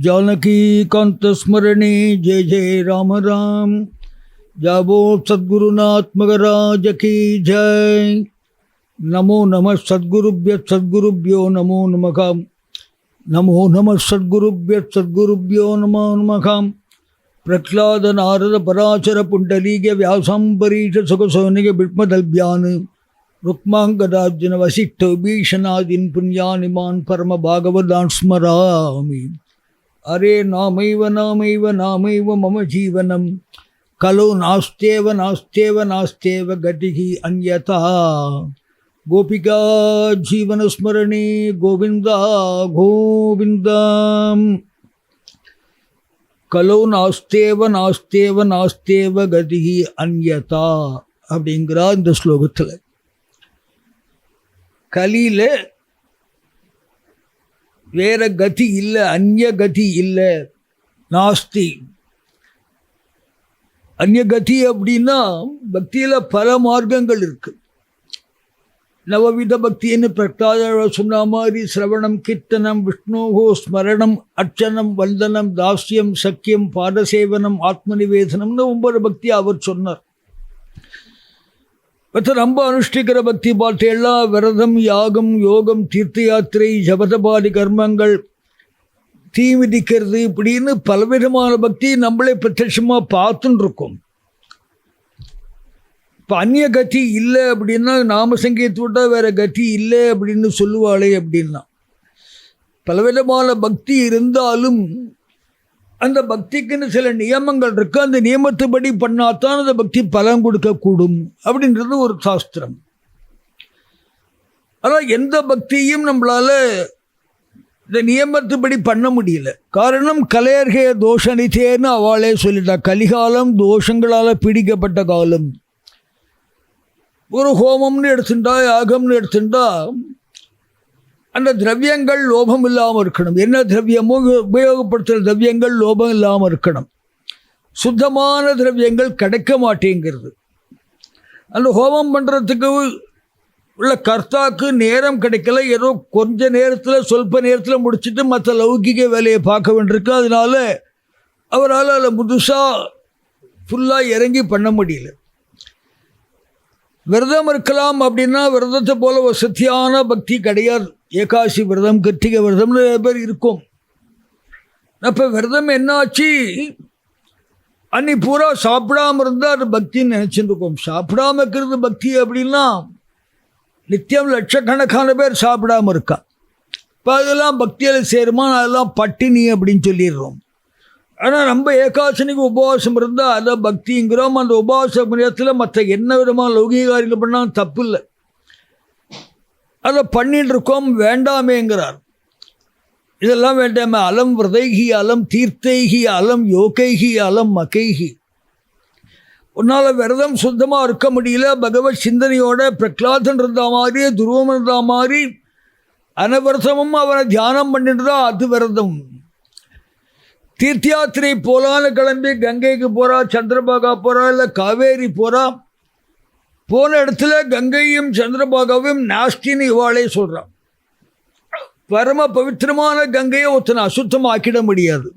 जानकीकान्तस्मरणे जय जय राम राम। जाबो सद्गुरुनाथ मगराज की जय। नमो नमः सद्गुरुभ्यो नमो नमः। नमो नमः सद्गुरुभ्यो नमो नमः। प्रह्लाद नारद पराचर पुंडलीक व्यासांबरीष सुखसौनिक बिष्मदल्भ्यान् रुक्मांगदार्जुन वसिष्ठ भीषणादीन् पुण्यानिमान् परम भागवतान् स्मरामि। अरे नामैव मम जीवनं कलो नास्त्येव गतिः अन्यथा। गोपिका जीवन स्मरणे गोविंद गोविंद। कलो नास्त्येव गतिः अन्यथा அப்படிங்கிறா இந்த ஸ்லோகத்தில். கலியில வேற கதி இல்லை, அந்நிய கதி இல்லை, நாஸ்தி. அந்நிய கதி அப்படின்னா பக்தியில பல மார்க்கங்கள் இருக்கு. நவவித பக்தின்னு பிரகலாத சொன்ன மாதிரி சிரவணம், கீர்த்தனம், விஷ்ணோகோ ஸ்மரணம், அர்ச்சனம், வந்தனம், தாஸ்யம், சக்கியம், பாதசேவனம், ஆத்ம நிவேதனம்னு 9 பக்தி அவர் சொன்னார். மற்ற நம்ம அனுஷ்டிக்கிற பக்தி பார்த்தேன்னா விரதம், யாகம், யோகம், தீர்த்த யாத்திரை, ஜபதபாதி கர்மங்கள், தீ மிதிக்கிறது, இப்படின்னு பலவிதமான பக்தி நம்மளே பிரத்யட்சமாக பார்த்துன்னு இருக்கோம். இப்போ அந்நிய கதி இல்லை அப்படின்னா நாம சங்கீதத்தை விட்டால் வேற கதி இல்லை அப்படின்னு சொல்லுவாளே அப்படின்னா, பலவிதமான பக்தி இருந்தாலும் அந்த பக்திக்குன்னு சில நியமங்கள் இருக்கு. அந்த நியமத்துப்படி பண்ணாதான் அந்த பக்தி பலன் கொடுக்கக்கூடும் அப்படின்றது ஒரு சாஸ்திரம். ஆனால் எந்த பக்தியும் நம்மளால இந்த நியமத்துப்படி பண்ண முடியல. காரணம் கலையர்கே தோஷனித்தேன்னு அவளே சொல்லிட்டா. கலிகாலம் தோஷங்களால் பீடிக்கப்பட்ட காலம். ஒரு ஹோமம்னு எடுத்துட்டா, யாகம்னு எடுத்துட்டா அந்த திரவியங்கள் லோபம் இல்லாமல் இருக்கணும். என்ன திரவியமோ உபயோகப்படுத்துகிற திரவியங்கள் லோபம் இல்லாமல் இருக்கணும். சுத்தமான திரவியங்கள் கிடைக்க மாட்டேங்கிறது. அந்த ஹோமம் பண்ணுறதுக்கு உள்ள கர்த்தாக்கு நேரம் கிடைக்கல. ஏதோ கொஞ்ச நேரத்தில் சொல்ப நேரத்தில் முடிச்சுட்டு மற்ற லௌகிக வேலையை பார்க்க வேண்டியிருக்கு. அதனால அவரால் அதில் புதுசாக ஃபுல்லாக இறங்கி பண்ண முடியல. விரதம் இருக்கலாம் அப்படின்னா விரதத்தை போல ஒரு சத்தியான பக்தி கிடையாது. ஏகாசி விரதம், கிருத்திகை விரதம்னு நிறைய பேர் இருக்கும். அப்போ விரதம் என்னாச்சு, அன்னி பூரா சாப்பிடாம இருந்தால் அது பக்தின்னு நினச்சிட்டு இருக்கோம். சாப்பிடாம இருக்கிறது பக்தி அப்படின்னா நித்தியம் லட்சக்கணக்கான பேர் சாப்பிடாம இருக்கா. இப்போ அதெல்லாம் பக்தியில் சேருமா? அதெல்லாம் பட்டினி அப்படின்னு சொல்லிடுறோம். ஆனால் நம்ம ஏகாசனிக்கு உபவாசம் இருந்தால் அதை பக்திங்கிறோம். அந்த உபவாச நேரத்தில் மற்ற என்ன விதமாக லௌகிக காரியங்கள் பண்ணால் தப்பு இல்லை. அதை பண்ணிட்டு இருக்கோம், வேண்டாமேங்கிறார். இதெல்லாம் வேண்டாமே. அலம் விரதைகி, அலம் தீர்த்தைகி, அலம் யோகைகி, அலம் மகைகி. உன்னால் விரதம் சுத்தமாக இருக்க முடியல. பகவத் சிந்தனையோட பிரகலாதன் இருந்த மாதிரி, துருவம் இருந்த மாதிரி அனவரதமும் அவனை தியானம் பண்ணிட்டு தான் அது விரதம். தீர்த்த யாத்திரை போலான்னு கிளம்பி கங்கைக்கு போகிறா, சந்திரபாகா போகிறா, இல்லை காவேரி போகிறா. போன இடத்துல கங்கையும் சந்திரபாகாவையும் நாஸ்டின்னு இவாளே சொல்கிறான். பரம பவித்திரமான கங்கையை ஒருத்தனை அசுத்தமாக ஆக்கிட முடியாது.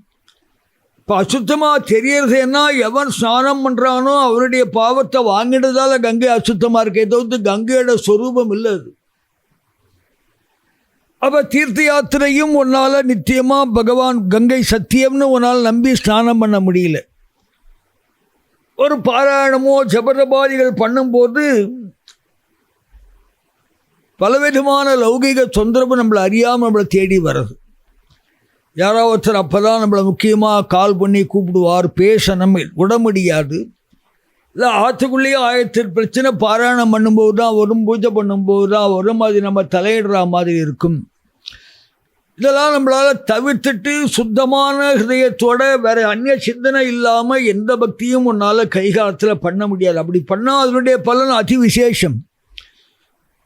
இப்போ அசுத்தமாக தெரியறது என்ன, எவன் ஸ்நானம் பண்ணுறானோ அவருடைய பாவத்தை வாங்கினதால கங்கை அசுத்தமாக இருக்கே தவிர்த்து கங்கையோட ஸ்வரூபம் இல்லை அது. அப்போ தீர்த்த யாத்திரையும் உன்னால் நித்தியமாக பகவான் கங்கை சத்தியம்னு உன்னால் நம்பி ஸ்நானம் பண்ண முடியல. ஒரு பாராயணமோ ஜபதபாதிகள் பண்ணும்போது பலவிதமான லௌகிக தொந்தரவு நம்மளை அறியாமல் நம்மளை தேடி வர்றது. யாராவது ஒருத்தர் அப்போ தான் நம்மளை முக்கியமாக கால் பண்ணி கூப்பிடுவார், பேச நம்ம விட முடியாது. இல்லை ஆற்றுக்குள்ளேயே ஆயிரத்தி பிரச்சனை பாராயணம் பண்ணும்போது தான் வரும், பூஜை பண்ணும்போது தான் வரும். அது நம்ம தலையிடுற மாதிரி இருக்கும். இதெல்லாம் நம்மளால் தவிர்த்துட்டு சுத்தமான ஹிருதயத்தோட வேறு அந்நிய சிந்தனை இல்லாமல் எந்த பக்தியும் உன்னால் கைகாலத்தில் பண்ண முடியாது. அப்படி பண்ணால் அதனுடைய பலன் அதி விசேஷம்.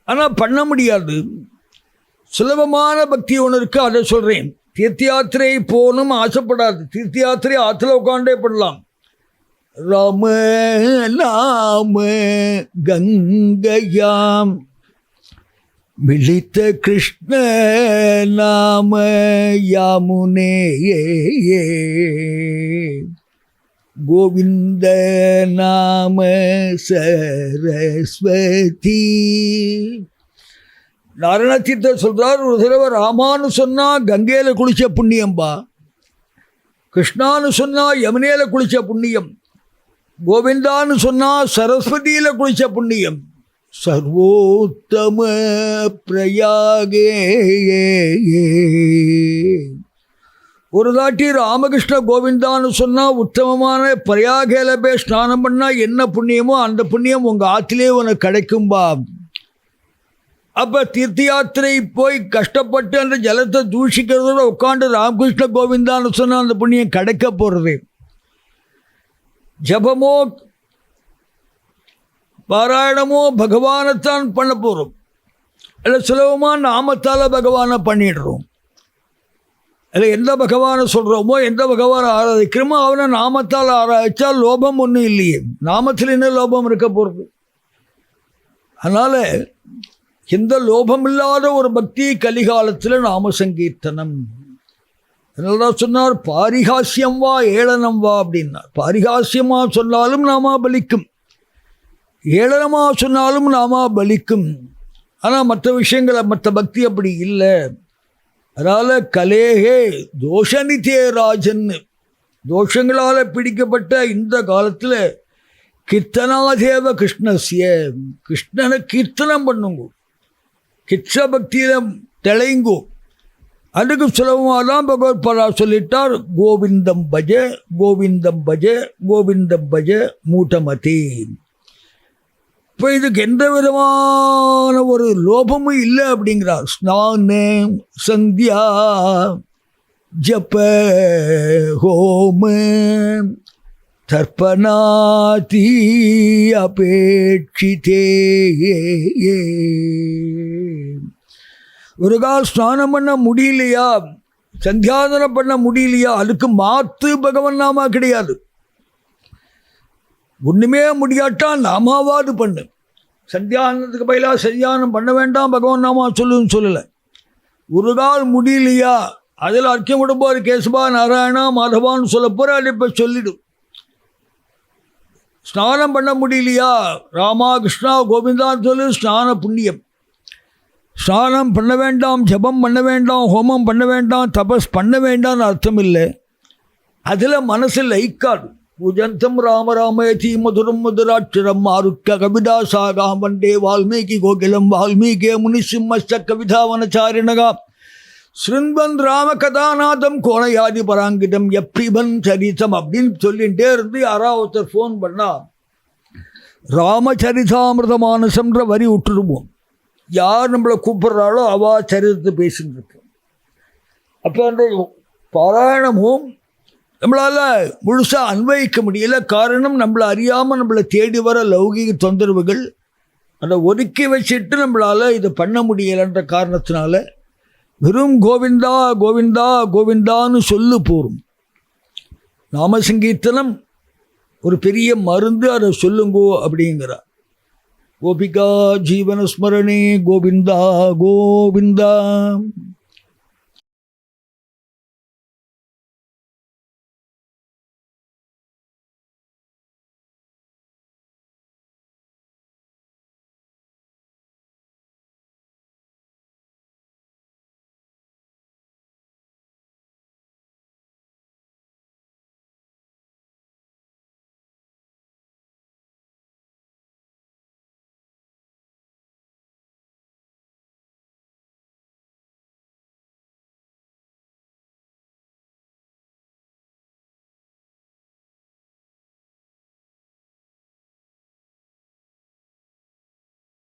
ஆனால் பண்ண முடியாது. சுலபமான பக்தி ஒன்று இருக்குது, அதை சொல்கிறேன். தீர்த்த யாத்திரை போகணும் ஆசைப்படாது. தீர்த்த யாத்திரை ஆற்றுல உட்காண்டே பண்ணலாம். ராம நாம கங்கையாம் விழித்த கிருஷ்ண நாம யாமுனே கோவிந்த நாம சரஸ்வதி. நாராயணத்தீர்த்தர் சொல்றார், ஒரு தடவை ராமான்னு சொன்னா கங்கையில குளிச்ச புண்ணியம்பா, கிருஷ்ணான்னு சொன்னா யமுனையில குளிச்ச புண்ணியம், கோவிந்தான்னு சொன்னா சரஸ்வதியில குளிச்ச புண்ணியம். சர்வோத்தம பிரயாகே. ஒரு தாட்டி ராமகிருஷ்ண கோவிந்தான்னு சொன்னா உத்தமமான பிரயாகேல போய் ஸ்நானம் பண்ணா என்ன புண்ணியமோ அந்த புண்ணியம் உங்க ஆத்திலே உனக்கு கிடைக்கும்பா. அப்போ தீர்த்த யாத்திரை போய் கஷ்டப்பட்டு அந்த ஜலத்தை தூஷிக்கிறதோட உட்காந்து ராமகிருஷ்ண கோவிந்தான்னு சொன்னால் அந்த புண்ணியம் கிடைக்க போகிறது. ஜபமோ பாராயணமோ பகவானைத்தான் பண்ண போகிறோம், இல்லை சுலபமாக நாமத்தால் பகவானை பண்ணிடுறோம். இல்லை எந்த பகவானை சொல்கிறோமோ எந்த பகவானை ஆராதிக்கிறோமோ அவனை நாமத்தால் ஆராதிச்சா லோபம் ஒன்றும் இல்லையே. நாமத்தில் என்ன லோபம் இருக்க போகிறது? அதனால் எந்த லோபமில்லாத ஒரு பக்தி கலிகாலத்தில் நாம சங்கீர்த்தனம். அதனால்தான் சொன்னார், பாரிகாசியம் வா ஏளனம் வா அப்படின்னார். பாரிகாசியமாக சொன்னாலும் நாமா பலிக்கும், ஏளனமாக சொன்னாலும் நாமா பலிக்கும். ஆனால் மற்ற விஷயங்களை மற்ற பக்தி அப்படி இல்லை. அதனால் கலேகே தோஷனிதே ராஜன், தோஷங்களால் பிடிக்கப்பட்ட இந்த காலத்தில் கீர்த்தனாதேவ கிருஷ்ணசிய, கிருஷ்ணனை கீர்த்தனம் பண்ணுங்க, கிருஷ்ண பக்தியில் தெளைங்கோ. அதுக்கு சுலபமாக தான் பகவத்பாதா சொல்லிட்டார், கோவிந்தம் பஜ கோவிந்தம் பஜ கோவிந்தம் பஜ மூட்டமதி. இப்போ இதுக்கு எந்த விதமான ஒரு லோபமும் இல்லை அப்படிங்கிறார். ஸ்நான சந்தியா ஜப ஹோம தர்ப்பணாதி அபேட்சிதே. ஒரு கால் ஸ்நானம் பண்ண முடியலையா, சந்தியாதனம் பண்ண முடியலையா, அதுக்கு மாற்று பகவன் நாமா கிடையாது. ஒன்றுமே முடியாட்டா நாமாவாது பண்ணு. சந்தியானத்துக்கு பதிலாக சந்தியானம் பண்ண வேண்டாம் பகவான் நாமா சொல்லுன்னு சொல்லலை. ஒரு கால் முடியலையா, அதில் அர்ச்சம் கொடுப்பார், கேசவா நாராயணா மாதவான்னு சொல்ல போகிற, அதை இப்போ சொல்லிடும். ஸ்நானம் பண்ண முடியலையா, ராமா கிருஷ்ணா கோவிந்தான்னு சொல்லு, ஸ்நான புண்ணியம். ஸ்நானம் பண்ண வேண்டாம், ஜபம் பண்ண வேண்டாம், ஹோமம் பண்ண வேண்டாம், தபஸ் பண்ண வேண்டாம்னு அர்த்தம் இல்லை. அதில் மனசில் லைக்காது. பூஜந்தம் ராம ராமேதி மதுரம் மதுராட்சரம் ஆருக்க கவிதா சாகா வண்டே வால்மீகி கோகிலம் வால்மீகே முனிசிம்மஸ்ட கவிதாவனச்சாரிணகா ஸ்ருண்வன் ராம கதாநாதம் கோணையாதி பராங்கிதம் எப்பிபன் சரிதம் அப்படின்னு சொல்லிகிட்டே இருந்து யாராவது ஃபோன் பண்ணால் ராமச்சரிதாமிரதமானசம்ன்ற வரி விட்டுருவோம். யார் நம்மளை கூப்பிட்றாளோ அவா சரிதத்தை பேசின்னு இருக்கோம். அப்போ அந்த பாராயணமும் நம்மளால் முழுசாக அன்வயிக்க முடியல. காரணம், நம்மளை அறியாமல் நம்மளை தேடி வர லௌகிக தொந்தரவுகள் அதை ஒதுக்கி வச்சுட்டு நம்மளால் இதை பண்ண முடியலைன்ற காரணத்தினால வெறும் கோவிந்தா கோவிந்தா கோவிந்தான்னு சொல்லு போகும். நாம சங்கீர்த்தனம் ஒரு பெரிய மருந்து, அதை சொல்லுங்கோ அப்படிங்கிறார். கோபிகா ஜீவனஸ்மரணே கோவிந்தா கோவிந்தா.